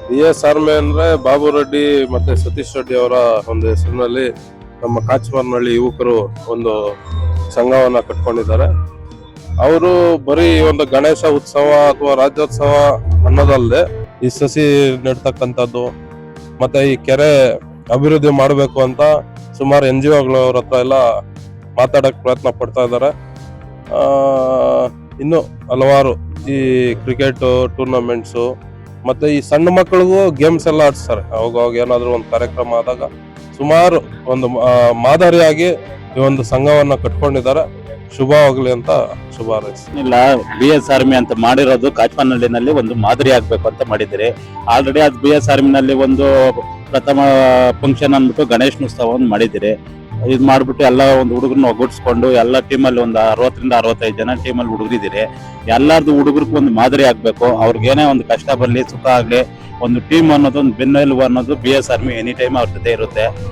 BS army ಅಂದ್ರೆ ಬಾಬು ರೆಡ್ಡಿ ಮತ್ತೆ ಸತೀಶ್ ರೆಡ್ಡಿ ಅವರ ಒಂದು ಹೆಸರಿನಲ್ಲಿ ನಮ್ಮ ಕಾಚಮಾರ್ನಹಳ್ಳಿ ಯುವಕರು ಒಂದು ಸಂಘವನ್ನ ಕಟ್ಕೊಂಡಿದ್ದಾರೆ. ಅವರು ಬರೀ ಒಂದು ಗಣೇಶ ಉತ್ಸವ ಅಥವಾ ರಾಜ್ಯೋತ್ಸವ ಅನ್ನೋದಲ್ಲದೆ ಈ ಸಸಿ ನೆಡ್ತಕ್ಕಂಥದ್ದು ಮತ್ತೆ ಈ ಕೆರೆ ಅಭಿವೃದ್ಧಿ ಮಾಡಬೇಕು ಅಂತ ಸುಮಾರು NGOಗಳವ್ರ ಹತ್ರ ಎಲ್ಲ ಮಾತಾಡಕ್ ಪ್ರಯತ್ನ ಪಡ್ತಾ ಇದ್ದಾರೆ. ಇನ್ನು ಹಲವಾರು ಈ ಕ್ರಿಕೆಟ್ ಟೂರ್ನಮೆಂಟ್ಸು ಮತ್ತೆ ಈ ಸಣ್ಣ ಮಕ್ಕಳಿಗೂ ಗೇಮ್ಸ್ ಎಲ್ಲ ಆಡಿಸ್ತಾರೆ. ಅವಾಗ ಏನಾದ್ರು ಒಂದು ಕಾರ್ಯಕ್ರಮ ಆದಾಗ ಸುಮಾರು ಒಂದು ಮಾದರಿಯಾಗಿ ಈ ಒಂದು ಸಂಘವನ್ನ ಕಟ್ಕೊಂಡಿದ್ದಾರೆ. ಶುಭವಾಗ್ಲಿ ಅಂತ ಶುಭ ಹಾರೈಸ್ತೀನಿ. ಇಲ್ಲ, BS ಆರ್ಮಿ ಅಂತ ಮಾಡಿರೋದು ಕಾಚಮಾರ್ನಹಳ್ಳಿನಲ್ಲಿ ಒಂದು ಮಾದರಿ ಆಗ್ಬೇಕು ಅಂತ ಮಾಡಿದಿರಿ. ಆಲ್ರೆಡಿ ಅದು BS ಆರ್ಮಿನಲ್ಲಿ ಒಂದು ಪ್ರಥಮ ಫಂಕ್ಷನ್ ಅಂದ್ಬಿಟ್ಟು ಗಣೇಶನ ಉತ್ಸವವನ್ನು ಮಾಡಿದಿರಿ. ಇದು ಮಾಡ್ಬಿಟ್ಟು ಎಲ್ಲ ಒಂದು ಹುಡುಗರನ್ನ ಒಗ್ಗೂಡಿಸ್ಕೊಂಡು ಎಲ್ಲ ಟೀಮಲ್ಲಿ ಒಂದು 60ರಿಂದ 65 ಜನ ಟೀಮಲ್ಲಿ ಹುಡುಗರಿದ್ದೀರಿ. ಎಲ್ಲಾರ್ದು ಹುಡುಗರಿಗೂ ಒಂದು ಮಾದರಿ ಆಗ್ಬೇಕು. ಅವ್ರಿಗೇನೇ ಒಂದು ಕಷ್ಟ ಬರಲಿ ಸುಖ ಆಗ್ಲಿ, ಒಂದು ಟೀಮ್ ಅನ್ನೋದು ಒಂದು ಬೆನ್ನೆಲುಬು ಅನ್ನೋದು BS ಆರ್ಮಿ ಎನಿ ಟೈಮ್ ಅವ್ರ ಜೊತೆ ಇರುತ್ತೆ.